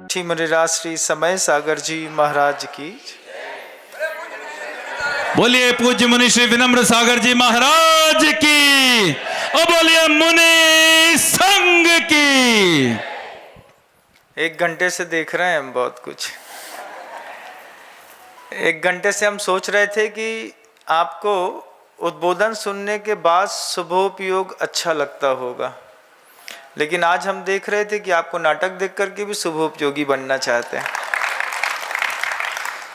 श्री मुनिराज श्री समय सागर जी महाराज की। बोलिए पूज्य मुनि श्री विनम्र सागर जी महाराज की और बोलिए मुनि संघ की। 1 घंटे से देख रहे हैं हम बहुत कुछ। 1 घंटे से हम सोच रहे थे कि आपको उद्बोधन सुनने के बाद शुभोपयोग अच्छा लगता होगा, लेकिन आज हम देख रहे थे कि आपको नाटक देख करके भी शुभोपयोगी बनना चाहते हैं।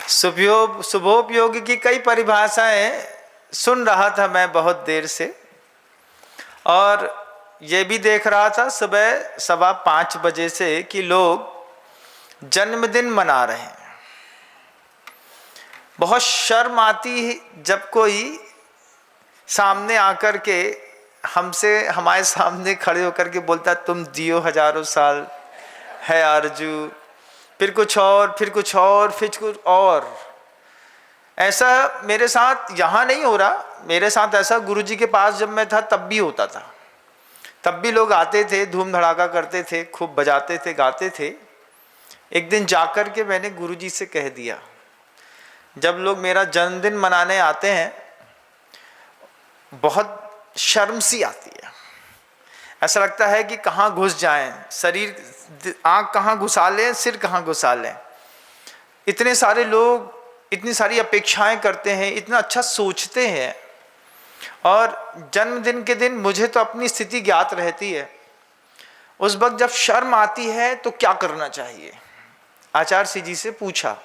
शुभोपयोगी की कई परिभाषाएं सुन रहा था मैं बहुत देर से, और ये भी देख रहा था सुबह 5:15 बजे से कि लोग जन्मदिन मना रहे हैं। बहुत शर्म आती जब कोई सामने आकर के हमारे सामने खड़े होकर के बोलता तुम जियो हजारों साल है आरजू, फिर कुछ और, फिर कुछ और, फिर कुछ और। ऐसा मेरे साथ यहाँ नहीं हो रहा, मेरे साथ ऐसा गुरुजी के पास जब मैं था तब भी होता था। तब भी लोग आते थे, धूम धड़ाका करते थे, खूब बजाते थे, गाते थे। एक दिन जाकर के मैंने गुरुजी से कह दिया, जब लोग मेरा जन्मदिन मनाने आते हैं बहुत शर्म सी आती है। ऐसा लगता है कि कहाँ घुस जाएं, शरीर, आँख कहाँ घुसा लें, सिर कहाँ घुसा लें। इतने सारे लोग इतनी सारी अपेक्षाएं करते हैं, इतना अच्छा सोचते हैं, और जन्मदिन के दिन मुझे तो अपनी स्थिति ज्ञात रहती है। उस वक्त जब शर्म आती है तो क्या करना चाहिए। आचार्य श्री जी से पूछा।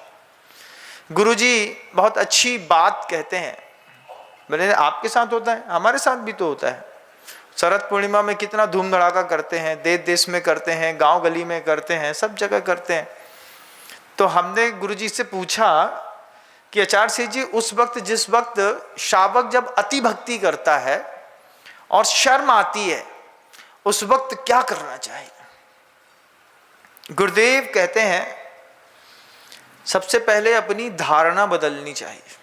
गुरुजी बहुत अच्छी बात कहते हैं। बोले आपके साथ होता है, हमारे साथ भी तो होता है। शरद पूर्णिमा में कितना धूम धड़ाका करते हैं, देश देश में करते हैं, गांव गली में करते हैं, सब जगह करते हैं। तो हमने गुरुजी से पूछा कि आचार्य श्री जी उस वक्त, जिस वक्त शावक जब अति भक्ति करता है और शर्म आती है, उस वक्त क्या करना चाहिए। गुरुदेव कहते हैं सबसे पहले अपनी धारणा बदलनी चाहिए।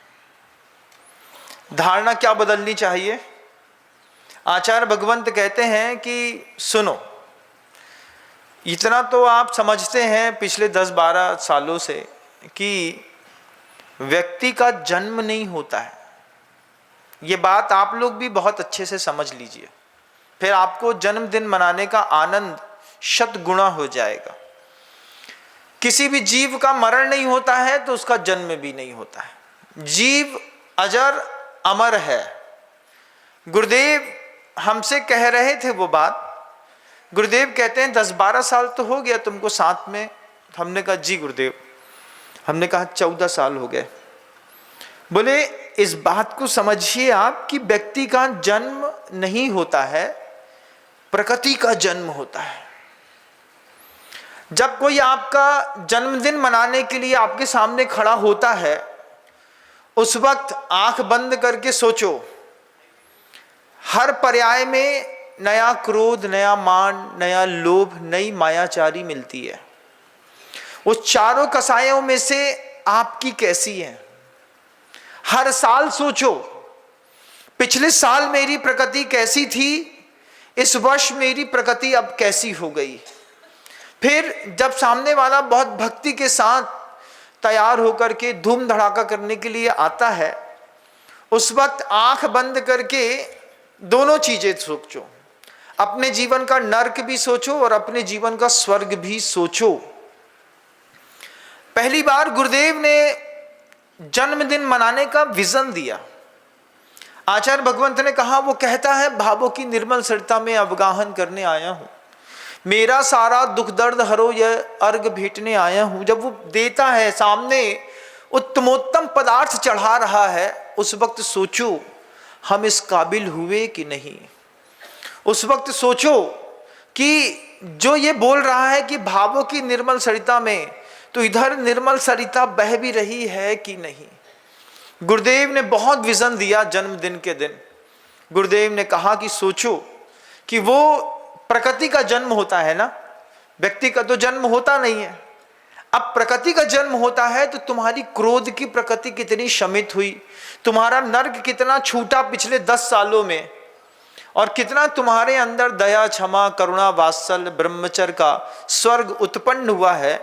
धारणा क्या बदलनी चाहिए। आचार्य भगवंत कहते हैं कि सुनो, इतना तो आप समझते हैं पिछले 10-12 सालों से कि व्यक्ति का जन्म नहीं होता है। ये बात आप लोग भी बहुत अच्छे से समझ लीजिए, फिर आपको जन्मदिन मनाने का आनंद 100 गुना हो जाएगा। किसी भी जीव का मरण नहीं होता है तो उसका जन्म भी नहीं होता है। जीव अजर अमर है। गुरुदेव हमसे कह रहे थे वो बात। गुरुदेव कहते हैं 10-12 साल तो हो गया तुमको साथ में। हमने कहा जी गुरुदेव। हमने कहा 14 साल हो गए। बोले इस बात को समझिए आप कि व्यक्ति का जन्म नहीं होता है, प्रकृति का जन्म होता है। जब कोई आपका जन्मदिन मनाने के लिए आपके सामने खड़ा होता है, उस वक्त आंख बंद करके सोचो, हर पर्याय में नया क्रोध, नया मान, नया लोभ, नई मायाचारी मिलती है। उस चारों कसायों में से आपकी कैसी है। हर साल सोचो, पिछले साल मेरी प्रकृति कैसी थी, इस वर्ष मेरी प्रकृति अब कैसी हो गई। फिर जब सामने वाला बहुत भक्ति के साथ तैयार होकर के धूम धड़ाका करने के लिए आता है, उस वक्त आंख बंद करके दोनों चीजें सोचो। अपने जीवन का नर्क भी सोचो और अपने जीवन का स्वर्ग भी सोचो। पहली बार गुरुदेव ने जन्मदिन मनाने का विजन दिया। आचार्य भगवंत ने कहा, वो कहता है भावों की निर्मल सरिता में अवगाहन करने आया हूं, मेरा सारा दुख दर्द हरो यह अर्घ भेटने आया हूं। जब वो देता है, सामने उत्तमोत्तम पदार्थ चढ़ा रहा है, उस वक्त सोचो हम इस काबिल हुए कि नहीं। उस वक्त सोचो कि जो ये बोल रहा है कि भावों की निर्मल सरिता में, तो इधर निर्मल सरिता बह भी रही है कि नहीं। गुरुदेव ने बहुत विजन दिया जन्मदिन के दिन। गुरुदेव ने कहा कि सोचो कि वो प्रकृति का जन्म होता है ना, व्यक्ति का तो जन्म होता नहीं है। अब प्रकृति का जन्म होता है तो तुम्हारी क्रोध की प्रकृति कितनी शमित हुई, तुम्हारा नर्क कितना छूटा पिछले 10 सालों में, और कितना तुम्हारे अंदर दया, क्षमा, करुणा, वात्सल्य, ब्रह्मचर्य का स्वर्ग उत्पन्न हुआ है।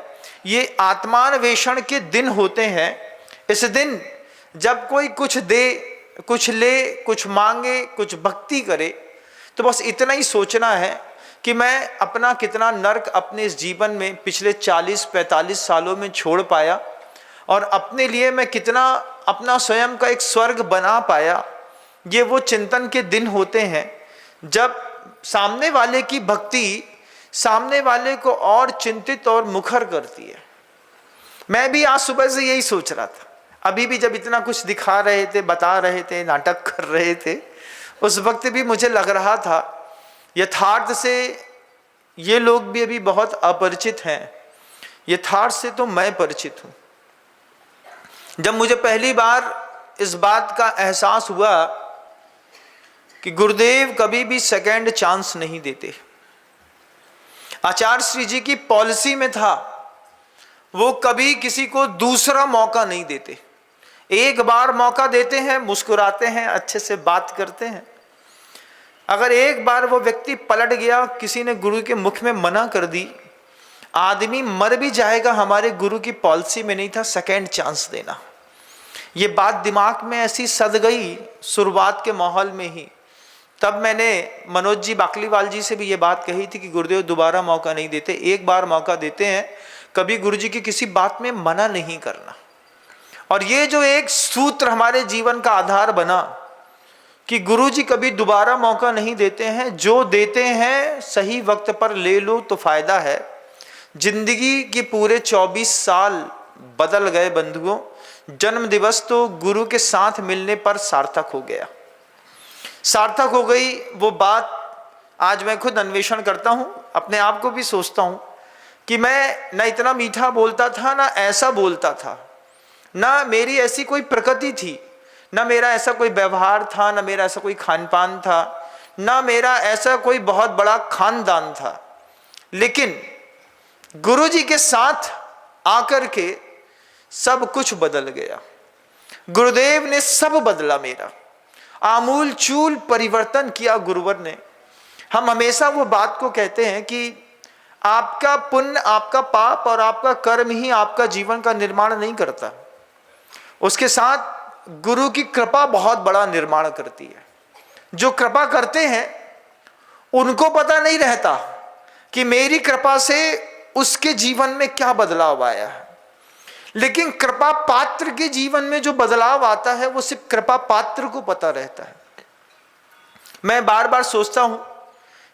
ये आत्मान्वेषण के दिन होते हैं। इस दिन जब कोई कुछ दे, कुछ ले, कुछ मांगे, कुछ भक्ति करे, तो बस इतना ही सोचना है कि मैं अपना कितना नरक अपने इस जीवन में पिछले 40-45 सालों में छोड़ पाया और अपने लिए मैं कितना अपना स्वयं का एक स्वर्ग बना पाया। ये वो चिंतन के दिन होते हैं जब सामने वाले की भक्ति सामने वाले को और चिंतित और मुखर करती है। मैं भी आज सुबह से यही सोच रहा था, अभी भी जब इतना कुछ दिखा रहे थे, बता रहे थे, नाटक कर रहे थे, उस वक्त भी मुझे लग रहा था यथार्थ से ये लोग भी अभी बहुत अपरिचित हैं, यथार्थ से तो मैं परिचित हूं। जब मुझे पहली बार इस बात का एहसास हुआ कि गुरुदेव कभी भी सेकंड चांस नहीं देते, आचार्य श्री जी की पॉलिसी में था वो कभी किसी को दूसरा मौका नहीं देते। एक बार मौका देते हैं, मुस्कुराते हैं, अच्छे से बात करते हैं। अगर एक बार वो व्यक्ति पलट गया, किसी ने गुरु के मुख में मना कर दी, आदमी मर भी जाएगा, हमारे गुरु की पॉलिसी में नहीं था सेकंड चांस देना। ये बात दिमाग में ऐसी सद गई शुरुआत के माहौल में ही। तब मैंने मनोज जी बाकलीवाल जी से भी ये बात कही थी कि गुरुदेव दोबारा मौका नहीं देते, एक बार मौका देते हैं, कभी गुरु जी की किसी बात में मना नहीं करना। और ये जो एक सूत्र हमारे जीवन का आधार बना कि गुरु जी कभी दोबारा मौका नहीं देते हैं, जो देते हैं सही वक्त पर ले लो तो फायदा है। जिंदगी के पूरे 24 साल बदल गए बंधुओं, जन्म दिवस तो गुरु के साथ मिलने पर सार्थक हो गया, सार्थक हो गई वो बात। आज मैं खुद अन्वेषण करता हूं, अपने आप को भी सोचता हूं कि मैं न इतना मीठा बोलता था, ना ऐसा बोलता था, ना मेरी ऐसी कोई प्रकृति थी, ना मेरा ऐसा कोई व्यवहार था, ना मेरा ऐसा कोई खान पान था, ना मेरा ऐसा कोई बहुत बड़ा खानदान था। लेकिन गुरु जी के साथ आकर के सब कुछ बदल गया। गुरुदेव ने सब बदला, मेरा आमूल चूल परिवर्तन किया गुरुवर ने। हम हमेशा वो बात को कहते हैं कि आपका पुण्य, आपका पाप और आपका कर्म ही आपका जीवन का निर्माण नहीं करता, उसके साथ गुरु की कृपा बहुत बड़ा निर्माण करती है। जो कृपा करते हैं उनको पता नहीं रहता कि मेरी कृपा से उसके जीवन में क्या बदलाव आया है, लेकिन कृपा पात्र के जीवन में जो बदलाव आता है वो सिर्फ कृपा पात्र को पता रहता है। मैं बार बार सोचता हूं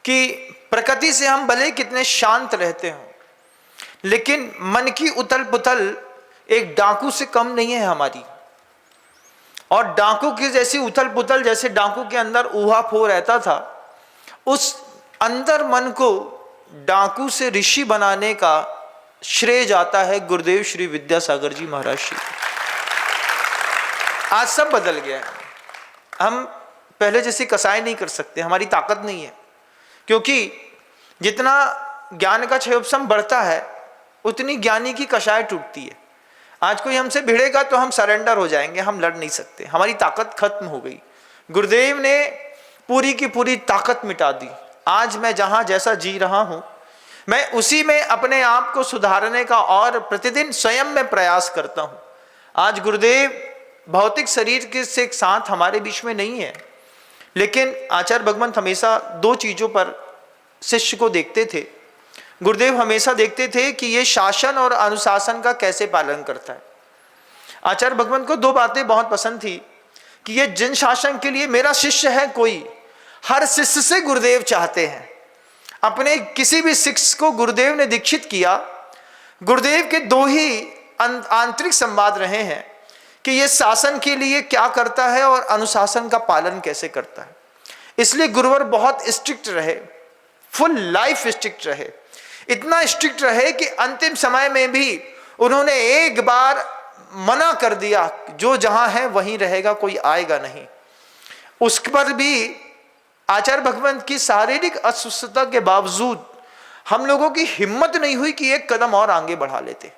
कि प्रकृति से हम भले कितने शांत रहते हो, लेकिन मन की उथल पुथल एक डाकू से कम नहीं है हमारी। और डाकू की जैसी उथल पुथल, जैसे डाकू के अंदर ऊहापोह रहता था, उस अंदर मन को डाकू से ऋषि बनाने का श्रेय जाता है गुरुदेव श्री विद्यासागर जी महाराज श्री। आज सब बदल गया है, हम पहले जैसी कसाई नहीं कर सकते, हमारी ताकत नहीं है, क्योंकि जितना ज्ञान का क्षयोपशम बढ़ता है उतनी ज्ञानी की कषाय टूटती है। आज कोई हमसे भिड़ेगा तो हम सरेंडर हो जाएंगे, हम लड़ नहीं सकते, हमारी ताकत खत्म हो गई। गुरुदेव ने पूरी की पूरी ताकत मिटा दी। आज मैं जहां जैसा जी रहा हूं, मैं उसी में अपने आप को सुधारने का और प्रतिदिन स्वयं में प्रयास करता हूं। आज गुरुदेव भौतिक शरीर के से साथ हमारे बीच में नहीं है, लेकिन आचार्य भगवंत हमेशा दो चीजों पर शिष्य को देखते थे। गुरुदेव हमेशा देखते थे कि ये शासन और अनुशासन का कैसे पालन करता है। आचार्य भगवंत को दो बातें बहुत पसंद थी कि ये जिन शासन के लिए मेरा शिष्य है कोई, हर शिष्य से गुरुदेव चाहते हैं। अपने किसी भी शिष्य को गुरुदेव ने दीक्षित किया, गुरुदेव के दो ही आंतरिक संवाद रहे हैं कि ये शासन के लिए क्या करता है और अनुशासन का पालन कैसे करता है। इसलिए गुरुवर बहुत स्ट्रिक्ट रहे, फुल लाइफ स्ट्रिक्ट रहे, इतना स्ट्रिक्ट रहे कि अंतिम समय में भी उन्होंने एक बार मना कर दिया, जो जहां है वहीं रहेगा, कोई आएगा नहीं। उस पर भी आचार्य भगवंत की शारीरिक अस्वस्थता के बावजूद हम लोगों की हिम्मत नहीं हुई कि एक कदम और आगे बढ़ा लेते।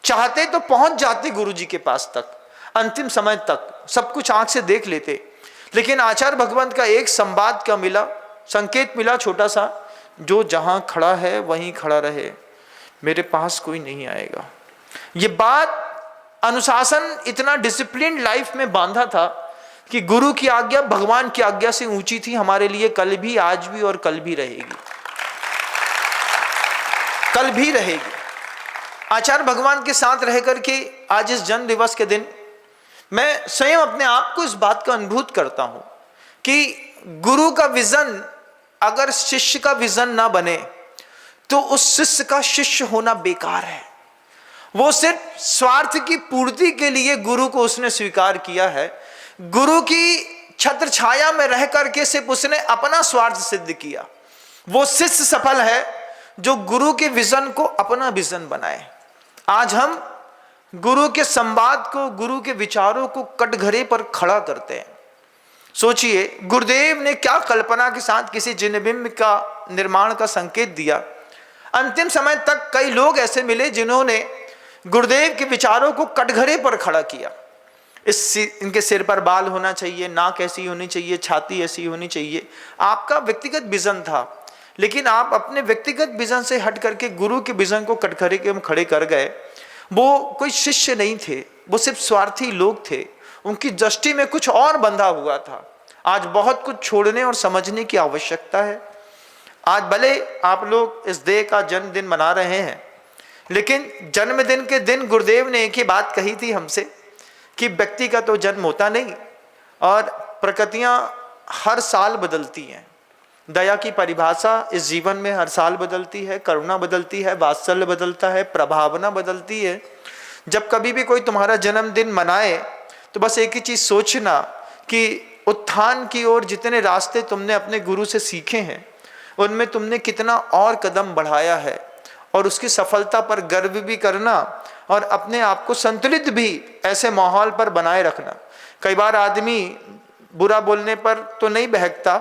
चाहते तो पहुंच जाते गुरु जी के पास तक, अंतिम समय तक सब कुछ आंख से देख लेते, लेकिन आचार्य भगवंत का एक संवाद का संकेत मिला छोटा सा, जो जहां खड़ा है वहीं खड़ा रहे, मेरे पास कोई नहीं आएगा। ये बात अनुशासन इतना डिसिप्लिन लाइफ में बांधा था कि गुरु की आज्ञा भगवान की आज्ञा से ऊंची थी हमारे लिए, कल भी, आज भी और कल भी रहेगी, कल भी रहेगी। आचार्य भगवान के साथ रह करके आज इस जन्म दिवस के दिन मैं स्वयं अपने आप को इस बात का अनुभूत करता हूं कि गुरु का विजन अगर शिष्य का विजन ना बने तो उस शिष्य का शिष्य होना बेकार है। वो सिर्फ स्वार्थ की पूर्ति के लिए गुरु को उसने स्वीकार किया है। गुरु की छत्र छाया में रह करके सिर्फ उसने अपना स्वार्थ सिद्ध किया। वो शिष्य सफल है जो गुरु के विजन को अपना विजन बनाए। आज हम गुरु के संवाद को, गुरु के विचारों को कटघरे पर खड़ा करते हैं। सोचिए, गुरुदेव ने क्या कल्पना के साथ किसी जिनबिंब का निर्माण का संकेत दिया। अंतिम समय तक कई लोग ऐसे मिले जिन्होंने गुरुदेव के विचारों को कटघरे पर खड़ा किया। इनके सिर पर बाल होना चाहिए, नाक ऐसी होनी चाहिए, छाती ऐसी होनी चाहिए। आपका व्यक्तिगत विजन था, लेकिन आप अपने व्यक्तिगत विजन से हट करके गुरु के विजन को कटघरे के खड़े कर गए। वो कोई शिष्य नहीं थे, वो सिर्फ स्वार्थी लोग थे। उनकी दृष्टि में कुछ और बंधा हुआ था। आज बहुत कुछ छोड़ने और समझने की आवश्यकता है। आज भले आप लोग इस देह का जन्मदिन मना रहे हैं, लेकिन जन्मदिन के दिन गुरुदेव ने एक ही बात कही थी हमसे कि व्यक्ति का तो जन्म होता नहीं और प्रकृतियां हर साल बदलती हैं। दया की परिभाषा इस जीवन में हर साल बदलती है, करुणा बदलती है, वात्सल्य बदलता है, प्रभावना बदलती है। जब कभी भी कोई तुम्हारा जन्मदिन मनाए तो बस एक ही चीज सोचना कि उत्थान की ओर जितने रास्ते तुमने अपने गुरु से सीखे हैं उनमें तुमने कितना और कदम बढ़ाया है, और उसकी सफलता पर गर्व भी करना और अपने आप को संतुलित भी ऐसे माहौल पर बनाए रखना। कई बार आदमी बुरा बोलने पर तो नहीं बहकता,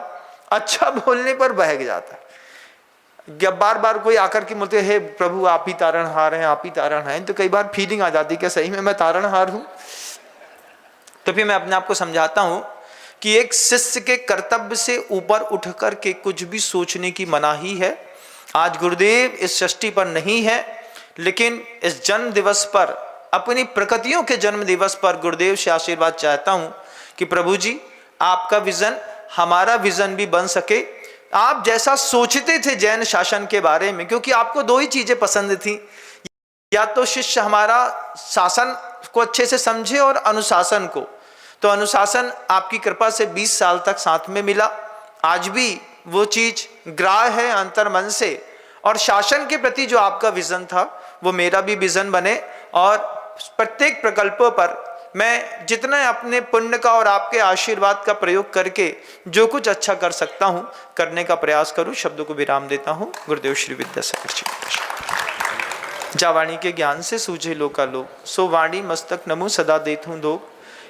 अच्छा बोलने पर बहक जाता है। जब बार बार कोई आकर के बोलते हे प्रभु आप ही तारणहार हैं, आप ही तारणहार हैं, तो कई बार फीलिंग आ जाती है कि सही में मैं तारणहार हूं। तो फिर मैं अपने आप को समझाता हूं कि एक शिष्य के कर्तव्य से ऊपर उठ कर के कुछ भी सोचने की मनाही है। आज गुरुदेव इस षष्ठी पर नहीं है, लेकिन इस जन्म दिवस पर, अपनी प्रकृतियों के जन्म दिवस पर गुरुदेव से आशीर्वाद चाहता हूं कि प्रभु जी आपका विजन हमारा विजन भी बन सके। आप जैसा सोचते थे जैन शासन के बारे में, क्योंकि आपको दो ही चीजें पसंद थी, या तो शिष्य हमारा शासन को अच्छे से समझे और अनुशासन को। तो अनुशासन आपकी कृपा से 20 साल तक साथ में मिला। आज भी वो चीज ग्राह्य है अंतर मन से, और शासन के प्रति जो आपका विजन था वो मेरा भी विजन बने। और प्रत्येक प्रकल्पों पर मैं जितना अपने पुण्य का और आपके आशीर्वाद का प्रयोग करके जो कुछ अच्छा कर सकता हूं करने का प्रयास करूं। शब्दों को विराम देता हूं। गुरुदेव श्री विद्यासागर जी। जा वाणी के ज्ञान से सूझे लोकालोक, सो वाणी मस्तक नमो सदा देतूं दो।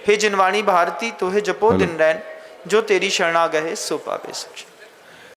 हे जिनवाणी भारती तो है जपो दिन रैन, जो तेरी शरणा गए सो पावे सच।